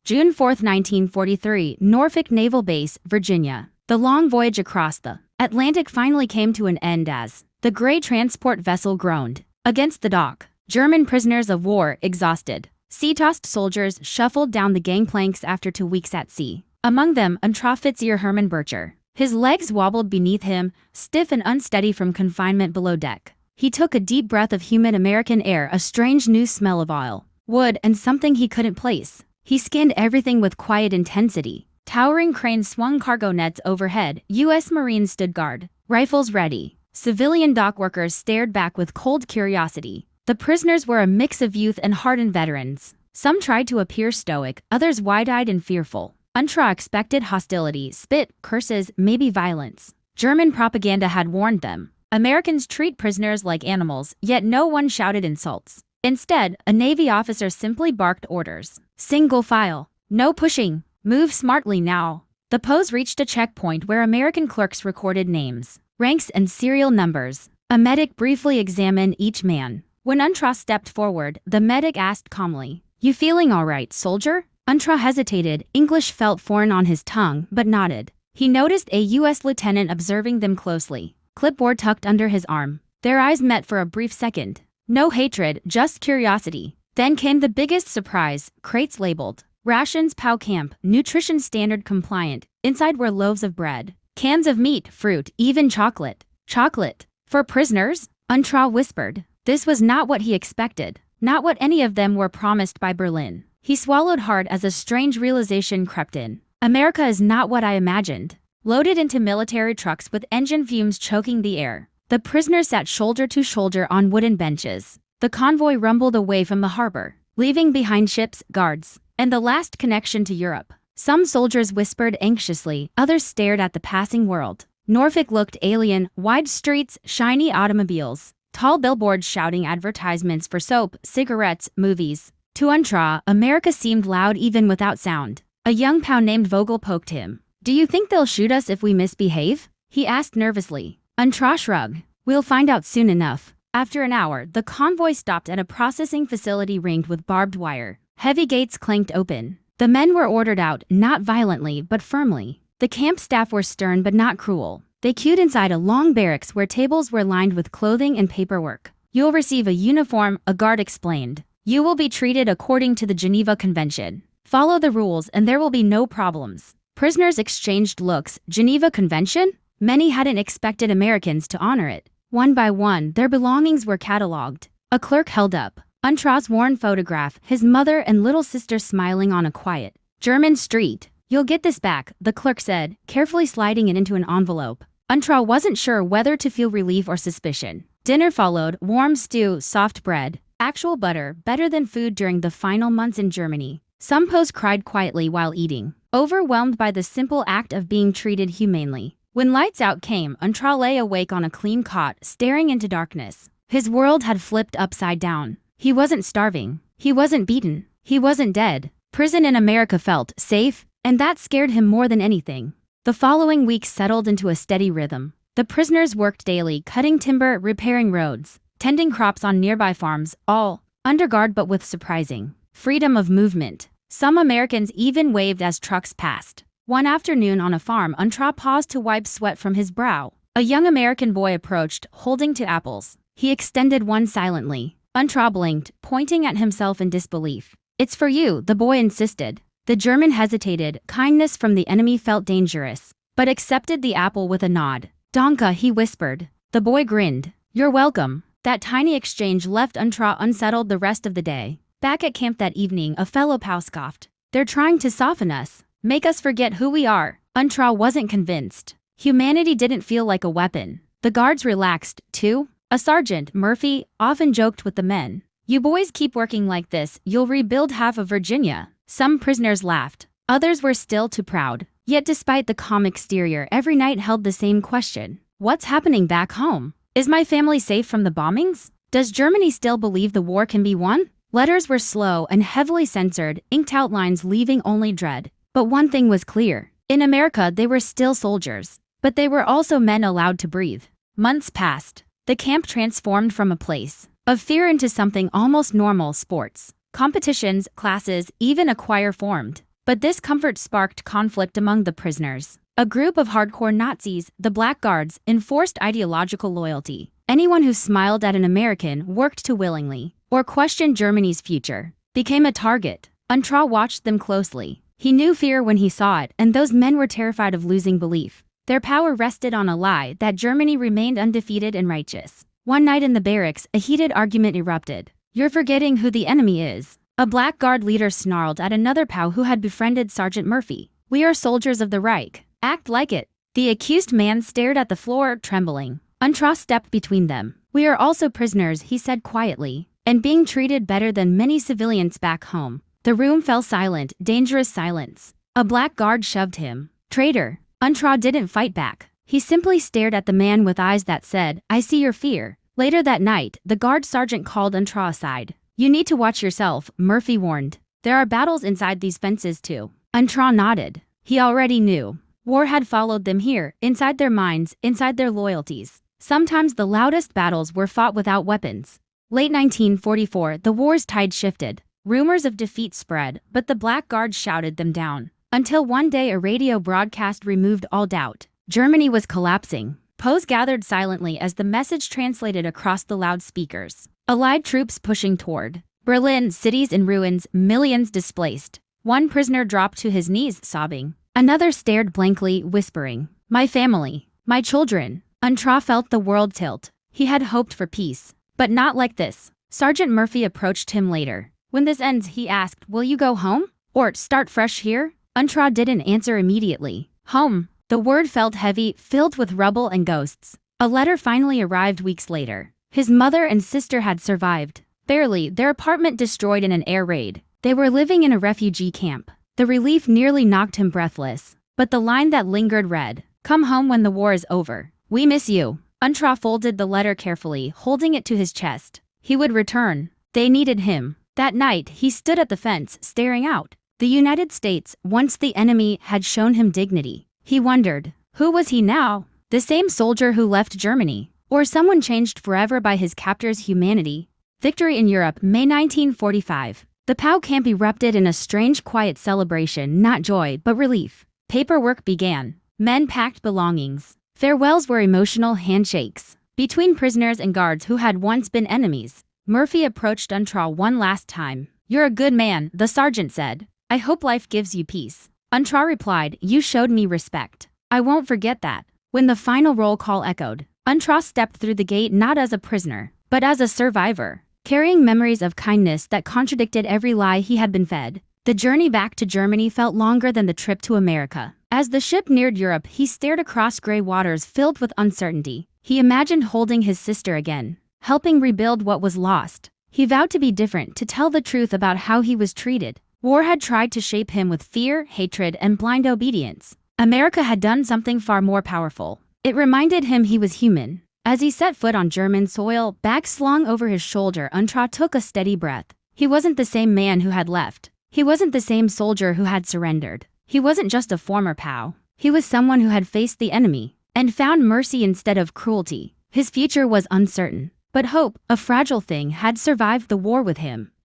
June 4, 1943, Norfolk Naval Base, Virginia. The long voyage across the Atlantic finally came to an end as the gray transport vessel groaned against the dock. German prisoners of war, exhausted, sea-tossed soldiers shuffled down the gangplanks after 2 weeks at sea. Among them, Unteroffizier Hermann Bircher. His legs wobbled beneath him, stiff and unsteady from confinement below deck. He took a deep breath of humid American air, a strange new smell of oil, wood, and something he couldn't place. He scanned everything with quiet intensity. Towering cranes swung cargo nets overhead. U.S. Marines stood guard, rifles ready. Civilian dock workers stared back with cold curiosity. The prisoners were a mix of youth and hardened veterans. Some tried to appear stoic, others wide-eyed and fearful. Untra expected hostility, spit, curses, maybe violence. German propaganda had warned them. Americans treat prisoners like animals, yet no one shouted insults. Instead, a Navy officer simply barked orders. Single file. No pushing. Move smartly now. The pose reached a checkpoint where American clerks recorded names, ranks, and serial numbers. A medic briefly examined each man. When Untra stepped forward, the medic asked calmly, "You feeling all right, soldier?" Untra hesitated. English felt foreign on his tongue, but nodded. He noticed a U.S. lieutenant observing them closely, clipboard tucked under his arm. Their eyes met for a brief second. No hatred, just curiosity. Then came the biggest surprise: crates labeled Rations POW Camp, Nutrition Standard Compliant. Inside were loaves of bread, cans of meat, fruit, even chocolate. Chocolate? For prisoners? Untra whispered. This was not what he expected. Not what any of them were promised by Berlin. He swallowed hard as a strange realization crept in. America is not what I imagined. Loaded into military trucks with engine fumes choking the air, the prisoners sat shoulder to shoulder on wooden benches. The convoy rumbled away from the harbor, leaving behind ships, guards, and the last connection to Europe. Some soldiers whispered anxiously, others stared at the passing world. Norfolk looked alien: wide streets, shiny automobiles, tall billboards shouting advertisements for soap, cigarettes, movies. To Untra, America seemed loud even without sound. A young POW named Vogel poked him. "Do you think they'll shoot us if we misbehave?" he asked nervously. Untra shrugged. "We'll find out soon enough." After an hour, the convoy stopped at a processing facility ringed with barbed wire. Heavy gates clanked open. The men were ordered out, not violently but firmly. The camp staff were stern but not cruel. They queued inside a long barracks where tables were lined with clothing and paperwork. "You'll receive a uniform," a guard explained. "You will be treated according to the Geneva Convention. Follow the rules and there will be no problems." Prisoners exchanged looks. Geneva Convention? Many hadn't expected Americans to honor it. One by one, their belongings were catalogued. A clerk held up Untra's worn photograph, his mother and little sister smiling on a quiet German street. "You'll get this back," the clerk said, carefully sliding it into an envelope. Untra wasn't sure whether to feel relief or suspicion. Dinner followed: warm stew, soft bread, actual butter, better than food during the final months in Germany. Some POWs cried quietly while eating, overwhelmed by the simple act of being treated humanely. When lights out came, Untra lay awake on a clean cot, staring into darkness. His world had flipped upside down. He wasn't starving. He wasn't beaten. He wasn't dead. Prison in America felt safe, and that scared him more than anything. The following weeks settled into a steady rhythm. The prisoners worked daily, cutting timber, repairing roads, tending crops on nearby farms, all under guard but with surprising freedom of movement. Some Americans even waved as trucks passed. One afternoon on a farm, Untra paused to wipe sweat from his brow. A young American boy approached, holding two apples. He extended one silently. Untra blinked, pointing at himself in disbelief. "It's for you," the boy insisted. The German hesitated. Kindness from the enemy felt dangerous, but accepted the apple with a nod. "Danke," he whispered. The boy grinned. "You're welcome." That tiny exchange left Untra unsettled the rest of the day. Back at camp that evening, a fellow POW scoffed. "They're trying to soften us, make us forget who we are." Untra wasn't convinced. Humanity didn't feel like a weapon. The guards relaxed, too. A sergeant, Murphy, often joked with the men. "You boys keep working like this, you'll rebuild half of Virginia." Some prisoners laughed. Others were still too proud. Yet despite the calm exterior, every night held the same question. What's happening back home? Is my family safe from the bombings? Does Germany still believe the war can be won? Letters were slow and heavily censored, inked outlines leaving only dread. But one thing was clear. In America, they were still soldiers. But they were also men allowed to breathe. Months passed. The camp transformed from a place of fear into something almost normal: sports, competitions, classes, even a choir formed. But this comfort sparked conflict among the prisoners. A group of hardcore Nazis, the Black Guards, enforced ideological loyalty. Anyone who smiled at an American, worked too willingly, or questioned Germany's future, became a target. Untra watched them closely. He knew fear when he saw it, and those men were terrified of losing belief. Their power rested on a lie that Germany remained undefeated and righteous. One night in the barracks, a heated argument erupted. "You're forgetting who the enemy is," a Black Guard leader snarled at another POW who had befriended Sergeant Murphy. "We are soldiers of the Reich. Act like it." The accused man stared at the floor, trembling. Untra stepped between them. "We are also prisoners," he said quietly, "and being treated better than many civilians back home." The room fell silent, dangerous silence. A Black Guard shoved him. "Traitor." Untra didn't fight back. He simply stared at the man with eyes that said, "I see your fear." Later that night, the guard sergeant called Untra aside. "You need to watch yourself," Murphy warned. "There are battles inside these fences too." Untra nodded. He already knew. War had followed them here, inside their minds, inside their loyalties. Sometimes the loudest battles were fought without weapons. Late 1944, the war's tide shifted. Rumors of defeat spread, but the Black Guard shouted them down. Until one day a radio broadcast removed all doubt. Germany was collapsing. POWs gathered silently as the message translated across the loudspeakers. Allied troops pushing toward Berlin, cities in ruins, millions displaced. One prisoner dropped to his knees, sobbing. Another stared blankly, whispering, "My family, my children." Untra felt the world tilt. He had hoped for peace, but not like this. Sergeant Murphy approached him later. "When this ends," he asked, "will you go home? Or start fresh here?" Untra didn't answer immediately. "Home." The word felt heavy, filled with rubble and ghosts. A letter finally arrived weeks later. His mother and sister had survived. Barely, their apartment destroyed in an air raid. They were living in a refugee camp. The relief nearly knocked him breathless. But the line that lingered read, "Come home when the war is over. We miss you." Untra folded the letter carefully, holding it to his chest. He would return. They needed him. That night, he stood at the fence, staring out. The United States, once the enemy, had shown him dignity. He wondered, who was he now? The same soldier who left Germany? Or someone changed forever by his captor's humanity? Victory in Europe, May 1945. The POW camp erupted in a strange, quiet celebration, not joy, but relief. Paperwork began. Men packed belongings. Farewells were emotional handshakes. Between prisoners and guards who had once been enemies, Murphy approached Untra one last time. "You're a good man," the sergeant said. "I hope life gives you peace." Untra replied, "You showed me respect. I won't forget that." When the final roll call echoed, Untra stepped through the gate not as a prisoner, but as a survivor, carrying memories of kindness that contradicted every lie he had been fed. The journey back to Germany felt longer than the trip to America. As the ship neared Europe, he stared across gray waters filled with uncertainty. He imagined holding his sister again, helping rebuild what was lost. He vowed to be different, to tell the truth about how he was treated. War had tried to shape him with fear, hatred, and blind obedience. America had done something far more powerful. It reminded him he was human. As he set foot on German soil, back slung over his shoulder, Untra took a steady breath. He wasn't the same man who had left. He wasn't the same soldier who had surrendered. He wasn't just a former POW. He was someone who had faced the enemy and found mercy instead of cruelty. His future was uncertain, but hope, a fragile thing, had survived the war with him.